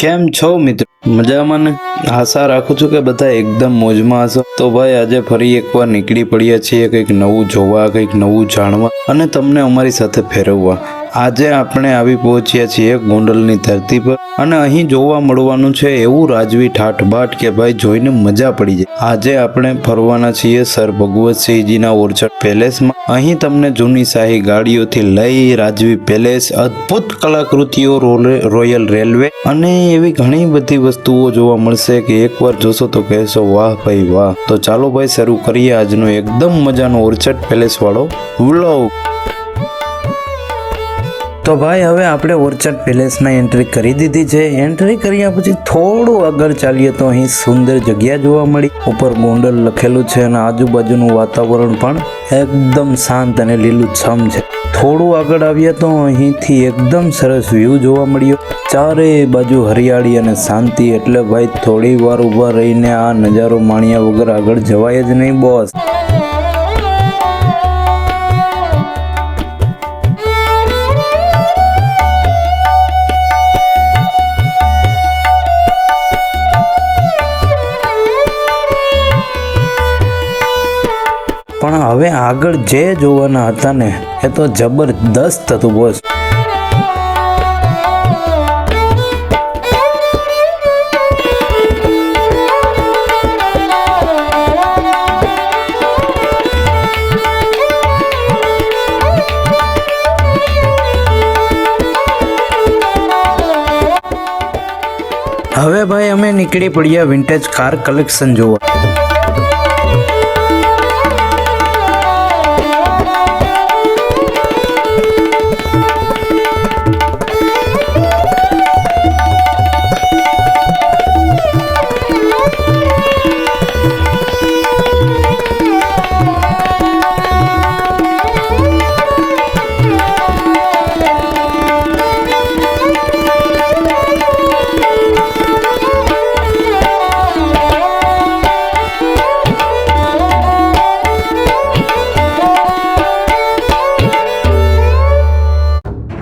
કેમ છો મિત્રો? મજામાં ને? આશા રાખું છું કે બધા એકદમ મોજમાં હશો. તો ભાઈ આજે ફરી એકવાર નીકળી પડ્યા છીએ કંઈક નવું જોવા, કંઈક નવું જાણવા અને તમને અમારી સાથે ફેરવવા. આજે આપણે આવી પહોંચ્યા છીએ ગોંડલની ધરતી પર અને અહીં જોવા મળવાનું છે એવું રાજવી ઠાઠબાઠ કે ભાઈ જોઈને મજા પડી જાય. આજે આપણે ફરવાના છીએ સર ભગવતસિંહજીના ઓર્ચર્ડ પેલેસમાં. અહીં તમને જૂની શાહી ગાડીઓથી લઈ રાજવી પેલેસ, અદ્ભુત કલાકૃતિઓ, રોયલ રેલવે અને એવી ઘણી બધી વસ્તુઓ જોવા મળશે કે એકવાર જોશો તો કહેશો વાહ ભાઈ વાહ. તો ચાલો ભાઈ શરૂ કરીએ આજનો એકદમ મજાનો ઓર્ચર્ડ પેલેસ વાળો વ્લોગ. તો ભાઈ હવે આપણે ઓર્ચર્ડ પેલેસમાં એન્ટ્રી કરી દીધી છે. એન્ટ્રી કર્યા પછી થોડું આગળ ચાલીએ તો અહીં સુંદર જગ્યા જોવા મળી. ઉપર ગોંડલ લખેલું છે અને આજુબાજુનું વાતાવરણ પણ એકદમ શાંત અને લીલુંછમ છે. થોડું આગળ આવ્યા તો અહીંથી એકદમ સરસ વ્યૂ જોવા મળ્યો. ચારે બાજુ હરિયાળી અને શાંતિ, એટલે ભાઈ થોડી વાર ઊભા રહીને આ નજારો માણ્યા વગર આગળ જવાય જ નહીં બોસ. પણ હવે આગળ જે જોવાના હતા ને એ તો જબરદસ્ત હતું બોસ. હવે ભાઈ અમે નીકળી પડ્યા વિન્ટેજ કાર કલેક્શન જોવા.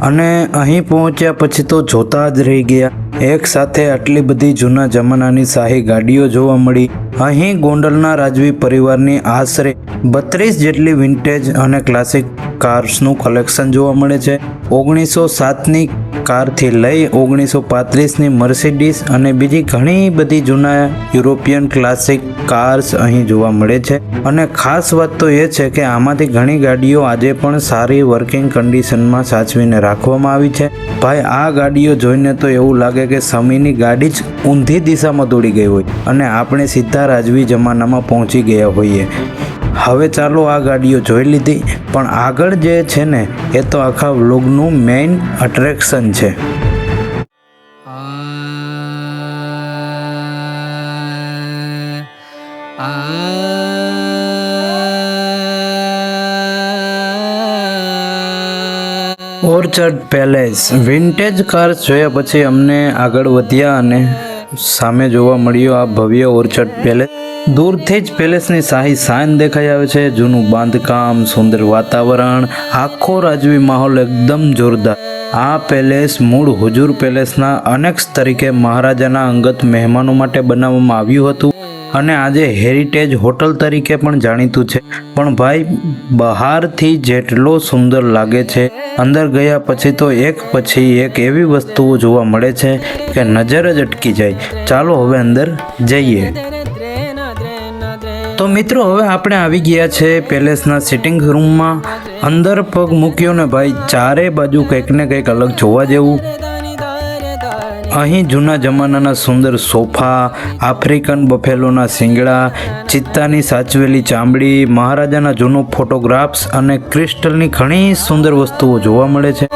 અને અહીં પહોંચ્યા પછી તો જોતા જ રહી ગયા. એક સાથે આટલી બધી જૂના જમાનાની શાહી ગાડીઓ જોવા મળી. અહીં ગોંડલના રાજવી પરિવારની આશરે 32 જેટલી વિન્ટેજ અને ક્લાસિક કાર્સનું કલેક્શન જોવા મળે છે. 1907ની કારથી લઈ 1935ની મર્સિડીઝ અને બીજી ઘણી બધી જૂના યુરોપિયન ક્લાસિક કાર્સ અહીં જોવા મળે છે. અને ખાસ વાત તો એ છે કે આમાંથી ઘણી ગાડીઓ આજે પણ સારી વર્કિંગ કન્ડિશનમાં સાચવીને રાખવામાં આવી છે. ભાઈ આ ગાડીઓ જોઈને તો એવું લાગે કે સમયની ગાડી જ ઊંધી દિશામાં દોડી ગઈ હોય અને આપણે સીધા રાજવી જમાનામાં પહોંચી ગયા હોઈએ. હવે ચાલો આ ગાડીઓ જોઈ લીધી, પણ આગળ જે છે ને એ તો આખા વ્લોગનું મેઇન અટ્રેક્શન છે. ઓર્ચર્ડ પેલેસ વિન્ટેજ કાર્સ જોયા પછી અમને આગળ વધ્યા અને સામે જોવા મળ્યો આ ભવ્ય ઓર્ચર્ડ પેલેસ. દૂરથી જ પેલેસની શાહી શાન દેખાઈ આવે છે. જૂનું બાંધકામ, સુંદર વાતાવરણ, આખો રાજવી માહોલ એકદમ જોરદાર. આ પેલેસ મૂળ હુજુર પેલેસના અનેક્સ તરીકે મહારાજાના અંગત મહેમાનો માટે બનાવવામાં આવ્યું હતું અને આજે હેરિટેજ હોટલ તરીકે પણ જાણીતું છે. પણ ભાઈ બહારથી જેટલો સુંદર લાગે છે, અંદર ગયા પછી તો એક પછી એક એવી વસ્તુઓ જોવા મળે છે કે નજર જ અટકી જાય. ચાલો હવે અંદર જઈએ. તો મિત્રો હવે આપણે આવી ગયા છે પેલેસના સિટિંગ રૂમમાં. અંદર પગ મૂક્યો ને ભાઈ ચારે બાજુ કંઈક ને કંઈક અલગ જોવા જેવું. અહીં જૂના જમાનાના સુંદર સોફા, આફ્રિકન બફેલોના શિંગડા, ચિત્તાની સાચવેલી ચામડી, મહારાજાના જૂનો ફોટોગ્રાફ્સ અને ક્રિસ્ટલની ઘણી સુંદર વસ્તુઓ જોવા મળે છે.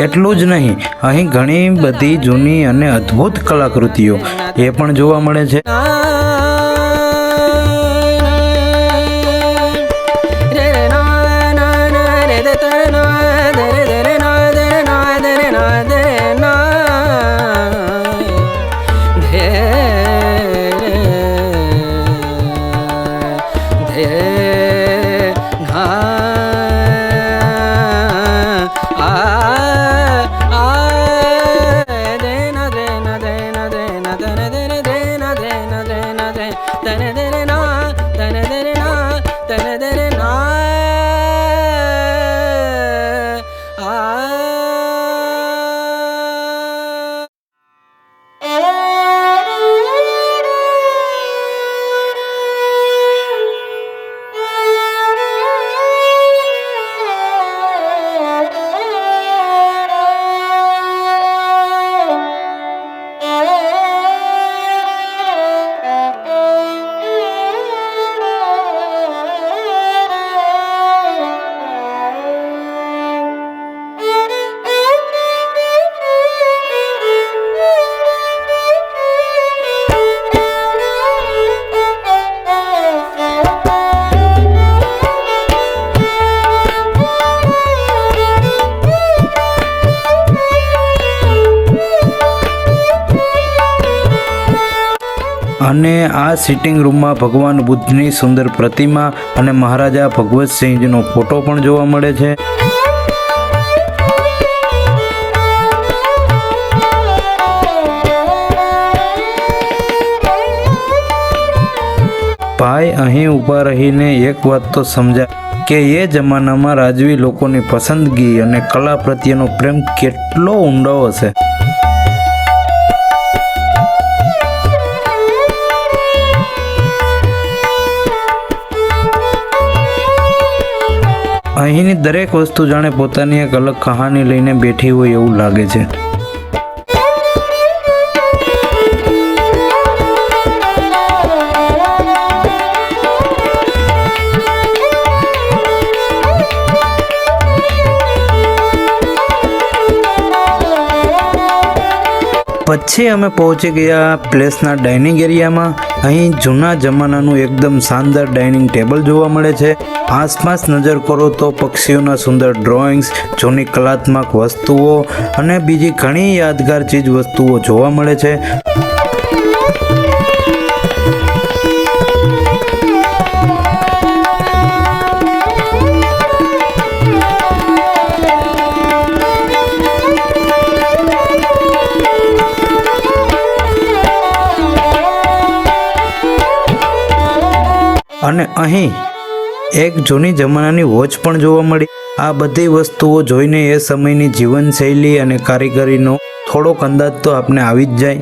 એટલું જ નહીં, અહીં ઘણી બધી જૂની અને અદ્ભુત કલાકૃતિઓ એ પણ જોવા મળે છે. અને આ સિટિંગ રૂમમાં ભગવાન બુદ્ધની સુંદર પ્રતિમા અને મહારાજા ભગવતસિંહજીનો ફોટો પણ જોવા મળે છે. ભાઈ, અહીં ઊભા રહીને એક વાત તો સમજાય કે એ જમાનામાં રાજવી લોકોની પસંદગી અને કલા પ્રત્યેનો પ્રેમ કેટલો ઊંડો હશે. અહીંની દરેક વસ્તુ જાણે પોતાની એક અલગ કહાની લઈને બેઠી હોય એવું લાગે છે. પછી અમે પહોંચી ગયા પ્લેસના ડાઇનિંગ એરિયામાં. અહીં જૂના જમાનાનું એકદમ શાનદાર ડાઇનિંગ ટેબલ જોવા મળે છે. આસપાસ નજર કરો તો પક્ષીઓના સુંદર ડ્રોઈંગ્સ, જૂની કલાત્મક વસ્તુઓ અને બીજી ઘણી યાદગાર ચીજ વસ્તુઓ જોવા મળે છે. અને અહીં એક જૂની જમાનાની વોચ પણ જોવા મળી. આ બધી વસ્તુઓ જોઈને એ સમયની જીવનશૈલી અને કારીગરીનો થોડોક અંદાજ તો આપણે આવી જ જાય.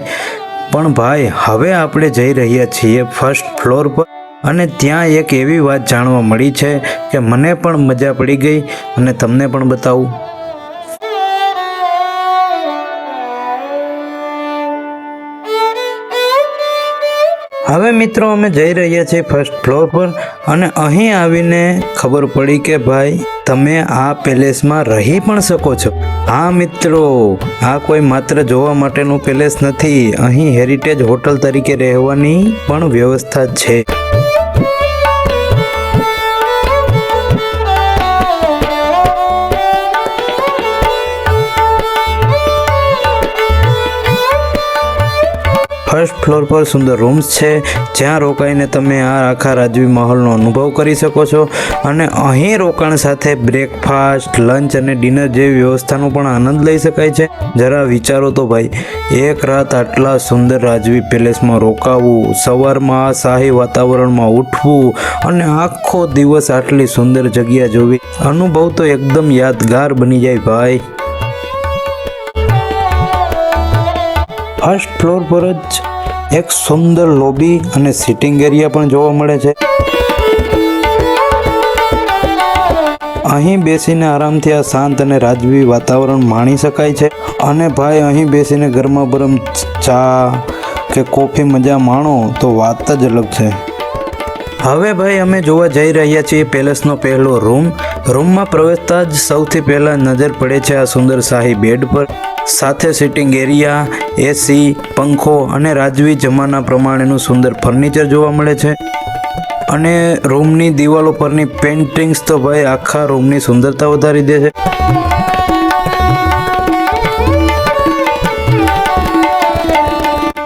પણ ભાઈ, હવે આપણે જઈ રહ્યા છીએ ફર્સ્ટ ફ્લોર પર અને ત્યાં એક એવી વાત જાણવા મળી છે કે મને પણ મજા પડી ગઈ અને તમને પણ બતાવું. હવે મિત્રો, અમે જઈ રહ્યા છીએ ફર્સ્ટ ફ્લોર પર અને અહીં આવીને ખબર પડી કે ભાઈ, તમે આ પેલેસમાં રહી પણ શકો છો. હા મિત્રો, આ કોઈ માત્ર જોવા માટેનું પેલેસ નથી. અહીં હેરિટેજ હોટલ તરીકે રહેવાની પણ વ્યવસ્થા છે. ફર્સ્ટ ફ્લોર પર સુંદર રૂમ્સ છે જ્યાં રોકાઈને તમે આ આખા રાજવી માહોલનો અનુભવ કરી શકો છો. અને અહીં રોકાણ સાથે બ્રેકફાસ્ટ, લંચ અને ડિનર જેવી વ્યવસ્થાનો પણ આનંદ લઈ શકાય છે. જરા વિચારો તો ભાઈ, એક રાત આટલા સુંદર રાજવી પેલેસમાં રોકાવું, સવારમાં આ શાહી વાતાવરણમાં ઉઠવું અને આખો દિવસ આટલી સુંદર જગ્યા જોવી, અનુભવ તો એકદમ યાદગાર બની જાય ભાઈ. ફર્સ્ટ ફ્લોર પર જ એક સુંદર લોબી અને સિટિંગ એરિયા પણ જોવા મળે છે. અહીં બેસીને આરામથી આ શાંત અને રાજવી વાતાવરણ માણી શકાય છે. અને ભાઈ, અહીં બેસીને ગરમા ગરમ ચા કે કોફી મજા માણો તો વાત જ અલગ છે. હવે ભાઈ અમે જોવા જઈ રહ્યા છીએ પેલેસનો પહેલો રૂમમાં પ્રવેશતા જ સૌથી પહેલા નજર પડે છે આ સુંદર શાહી બેડ પર, સાથે સિટિંગ એરિયા, એસી, પંખો અને રાજવી જમાના પ્રમાણેનું સુંદર ફર્નિચર જોવા મળે છે. અને રૂમની દિવાલો પરની પેઇન્ટિંગ્સ તો ભાઈ આખા રૂમની સુંદરતા વધારી દે છે.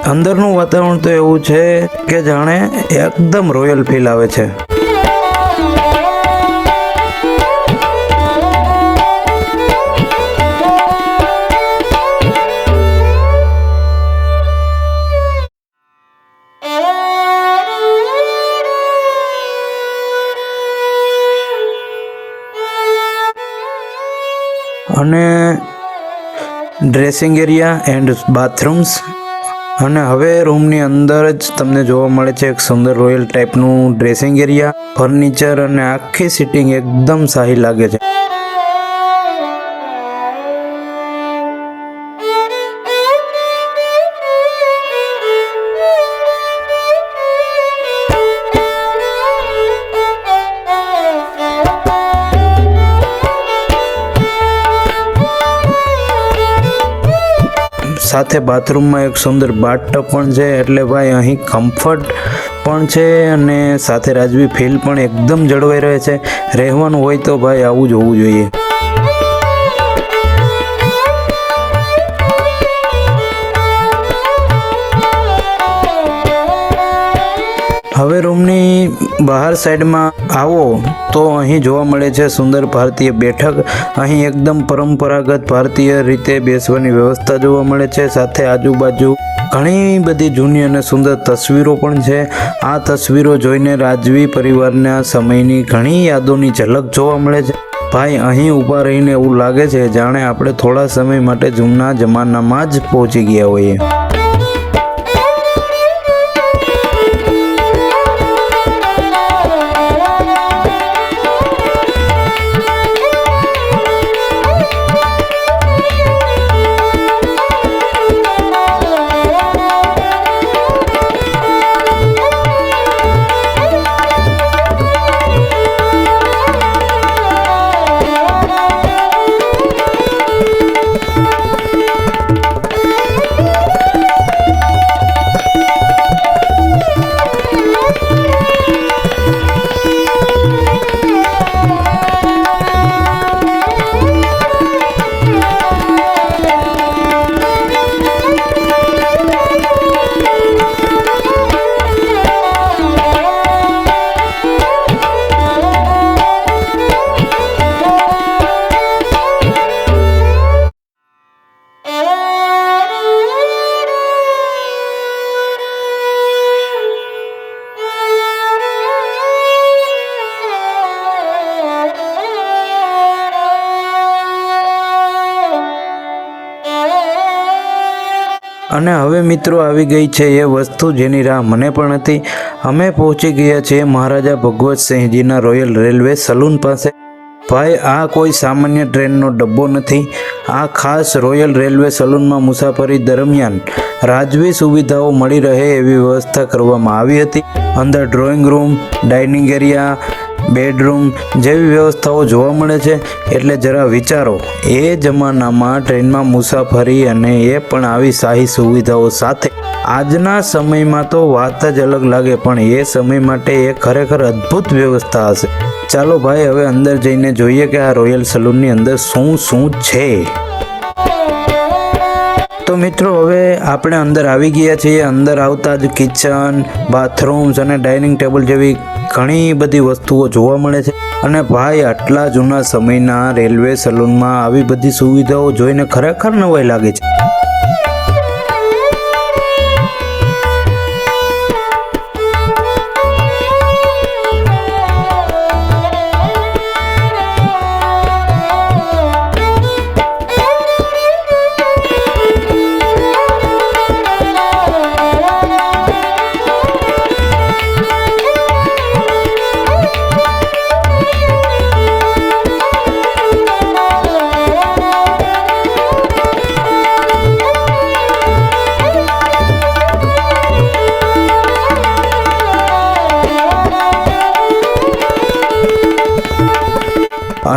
અંદરનું વાતાવરણ તો એવું છે કે જાણે એકદમ રોયલ ફીલ આવે છે. અને ડ્રેસિંગ એરિયા એન્ડ બાથરૂમ્સ. અને હવે રૂમની અંદર જ તમને જોવા મળે છે એક સુંદર રોયલ ટાઈપનું ડ્રેસિંગ એરિયા, ફર્નિચર અને આખી સિટિંગ એકદમ શાહી લાગે છે. સાથે બાથરૂમમાં એક સુંદર બાથટબ પણ છે, એટલે ભાઈ અહીં કમ્ફર્ટ પણ છે અને સાથે રાજવી ફીલ પણ એકદમ જળવાઈ રહે છે. રહેવાનું હોય તો ભાઈ આવું જ હોવું જોઈએ. હવે રૂમની બહાર સાઈડમાં આવો તો અહીં જોવા મળે છે સુંદર ભારતીય બેઠક. અહીં એકદમ પરંપરાગત ભારતીય રીતે બેસવાની વ્યવસ્થા જોવા મળે છે. સાથે આજુબાજુ ઘણી બધી જૂની અને સુંદર તસવીરો પણ છે. આ તસવીરો જોઈને રાજવી પરિવારના સમયની ઘણી યાદોની ઝલક જોવા મળે છે. ભાઈ અહીં ઊભા રહીને એવું લાગે છે જાણે આપણે થોડા સમય માટે જૂના જમાનામાં જ પહોંચી ગયા હોઈએ. અને હવે મિત્રો આવી ગઈ છે એ વસ્તુ જેની રાહ મને પણ હતી. અમે પહોંચી ગયા છીએ મહારાજા ભગવતસિંહજીના રોયલ રેલવે સલૂન પાસે. ભાઈ આ કોઈ સામાન્ય ટ્રેનનો ડબ્બો નથી. આ ખાસ રોયલ રેલવે સલૂનમાં મુસાફરી દરમિયાન રાજવી સુવિધાઓ મળી રહે એવી વ્યવસ્થા કરવામાં આવી હતી. અંદર drawing room, dining area, bedroom જેવી વ્યવસ્થાઓ જોવા મળે છે. એટલે જરા વિચારો, એ જમાનામાં ટ્રેનમાં મુસાફરી અને એ પણ આવી શાહી સુવિધાઓ સાથે. આજના સમયમાં તો વાત જ અલગ લાગે, પણ એ સમય માટે એ ખરેખર અદ્ભુત વ્યવસ્થા હશે. ચાલો ભાઈ હવે અંદર જઈને જોઈએ કે આ રોયલ સલૂનની અંદર શું શું છે. તો મિત્રો હવે આપણે અંદર આવી ગયા છીએ. અંદર આવતા જ કિચન, બાથરૂમ્સ અને ડાઇનિંગ ટેબલ જેવી ઘણી બધી વસ્તુઓ જોવા મળે છે. અને ભાઈ આટલા જૂના સમયના રેલવે સલૂનમાં આવી બધી સુવિધાઓ જોઈને ખરેખર નવાઈ લાગે છે.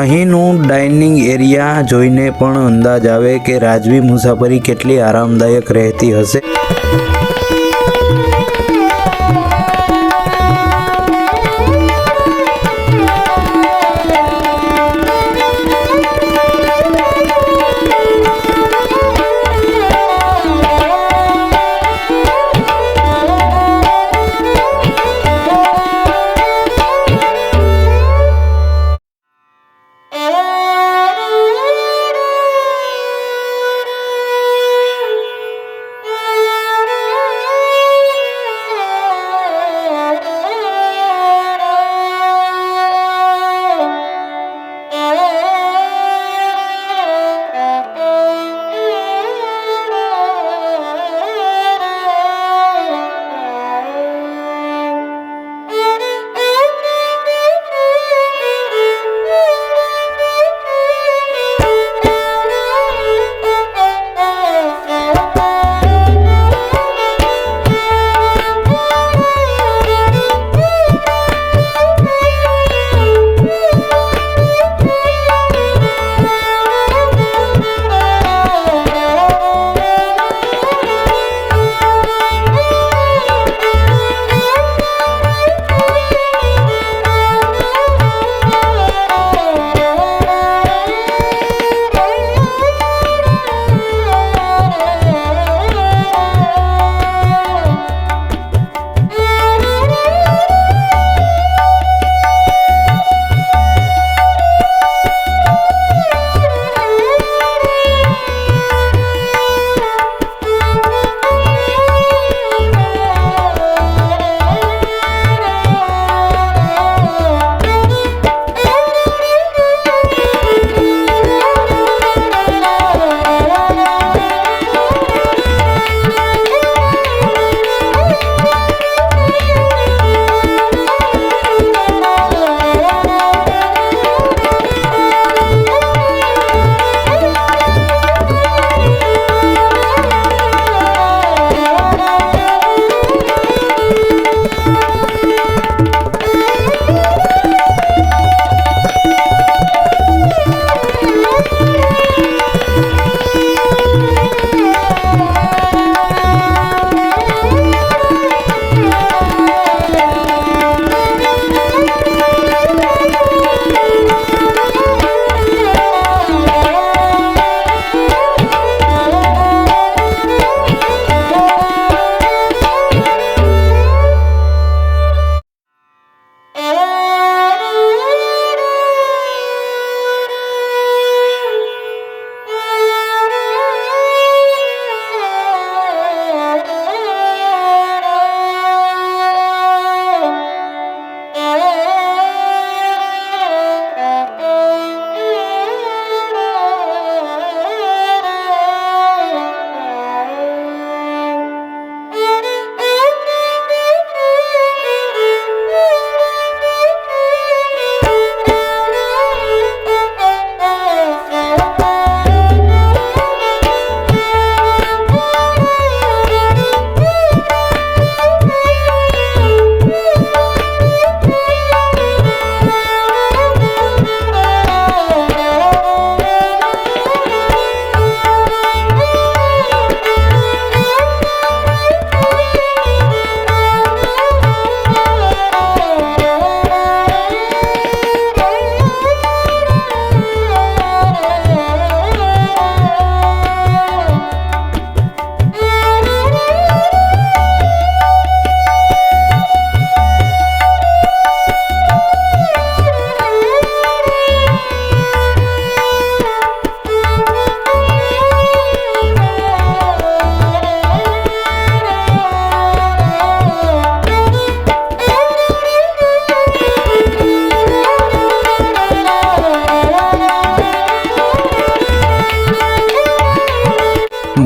અહીંનું ડાઇનિંગ એરિયા જોઈને પણ અંદાજ આવે કે રાજવી મુસાફરી કેટલી આરામદાયક રહેતી હશે।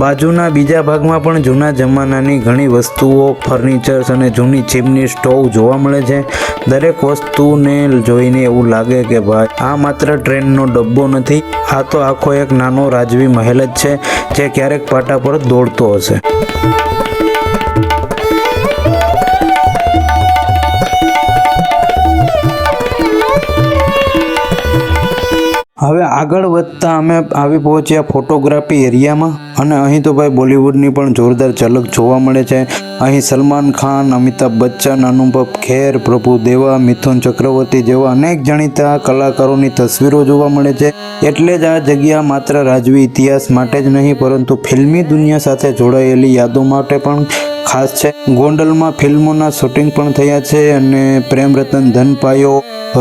બાજુના બીજા ભાગમાં પણ જૂના જમાનાની ઘણી વસ્તુઓ, ફર્નિચર્સ અને જૂની ચીમની સ્ટોવ જોવા મળે છે। દરેક વસ્તુને જોઈને એવું લાગે કે ભાઈ આ માત્ર ટ્રેનનો ડબ્બો નથી, આ તો આખો એક નાનો રાજવી મહેલ જ છે જે ક્યારેક પાટા પર દોડતો હશે। હવે આગળ વધતા અમે આવી પહોંચ્યા ફોટોગ્રાફી એરિયામાં અને અહીં તો ભાઈ બોલિવૂડની પણ જોરદાર ઝલક જોવા મળે છે. અહીં સલમાન ખાન, અમિતાભ બચ્ચન, અનુપમ ખેર, પ્રભુ દેવા, મિથુન ચક્રવર્તી જેવા અનેક જાણીતા કલાકારોની તસવીરો જોવા મળે છે. એટલે જ આ જગ્યા માત્ર રાજવી ઇતિહાસ માટે જ નહીં પરંતુ ફિલ્મી દુનિયા સાથે જોડાયેલી યાદો માટે પણ ખાસ છે. ગોંડલમાં ફિલ્મોના શૂટિંગ પણ થયા છે અને પ્રેમ રતન ધન પાયો,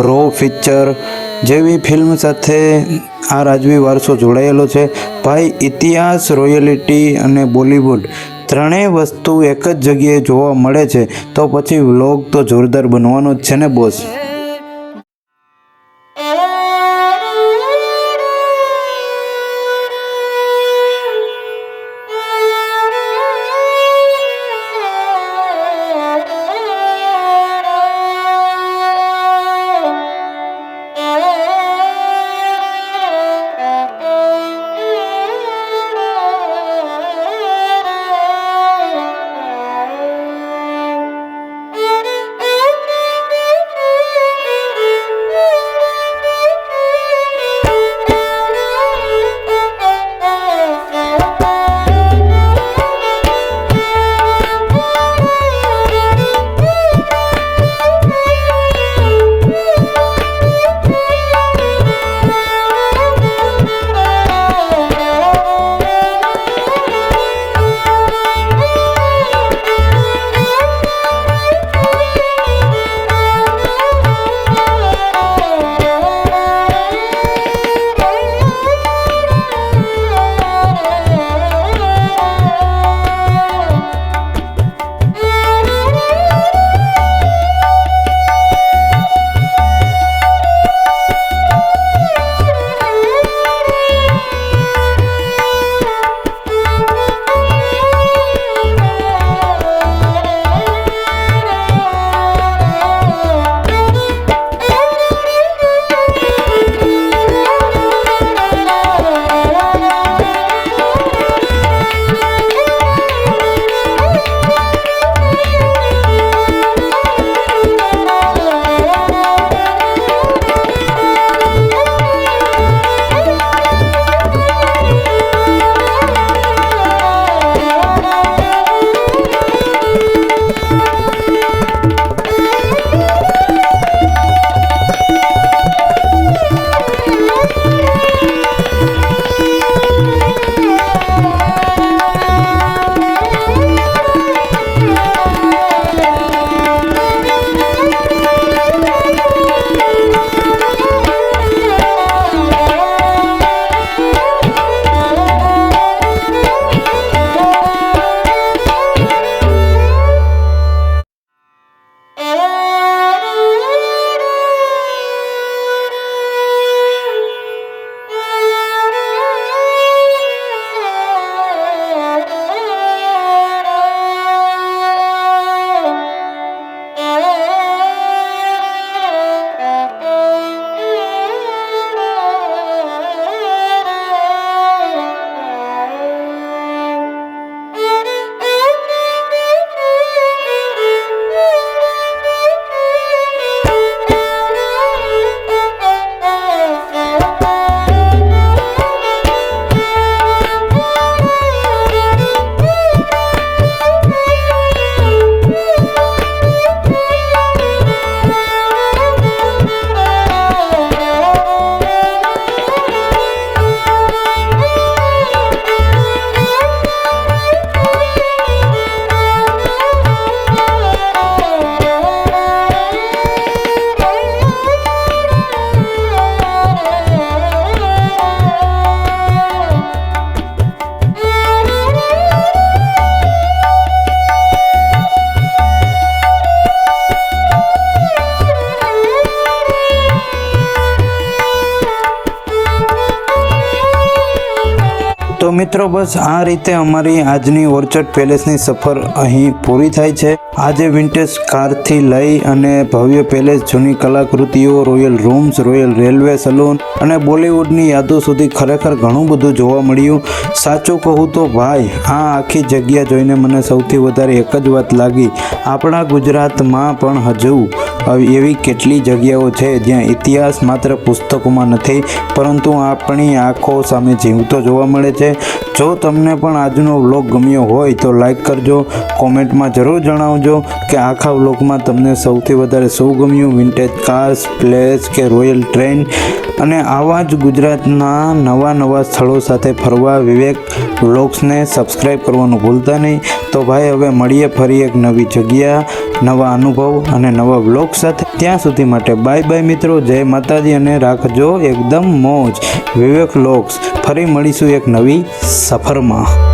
રો ફીચર જેવી ફિલ્મ સાથે આ રાજવી વારસો જોડાયેલો છે. ભાઈ ઇતિહાસ, રોયલ્ટી અને બોલિવૂડ ત્રણેય વસ્તુ એક જ જગ્યાએ જોવા મળે છે તો પછી વ્લોગ તો જોરદાર બનવાનો જ છે ને બોસ. તો મિત્રો બસ આ રીતે અમારી આજની ઓર્ચર્ડ પેલેસની સફર અહીં પૂરી થાય છે. આજે વિન્ટેજ કારથી લઈ અને ભવ્ય પેલેસ, જૂની કલાકૃતિઓ, royal rooms, royal railway salon અને બોલિવૂડની યાદો સુધી ખરેખર ઘણું બધું જોવા મળ્યું. સાચું કહું તો ભાઈ આ આખી જગ્યા જોઈને મને સૌથી વધારે એક જ વાત લાગી, આપણા ગુજરાતમાં પણ હજુ એવી કેટલી જગ્યાઓ છે જ્યાં ઇતિહાસ માત્ર પુસ્તકોમાં નથી પરંતુ આપણી આંખો સામે જીવતો જોવા મળે છે. જો તમને પણ આજનો વ્લોગ ગમ્યો હોય તો લાઈક કરજો, કોમેન્ટમાં જરૂર જણાવજો કે આખા વ્લોગમાં તમને સૌથી વધારે શું ગમ્યું, વિન્ટેજ કાર્સ, પ્લેસ કે રોયલ ટ્રેન. અને આવા જ ગુજરાતના નવા સ્થળો સાથે ફરવા વિવેક વ્લોગ્સને સબસ્ક્રાઈબ કરવાનું ભૂલતા નહીં. તો ભાઈ હવે મળીએ ફરી એક નવી જગ્યા, નવા અનુભવ અને નવા વ્લોગ સાથે. ત્યાં સુધી માટે બાય બાય મિત્રો, જય માતાજી અને રાખજો એકદમ મોજ. વિવેક વ્લોગ્સ, ફરી મળીશું એક નવી સફરમાં.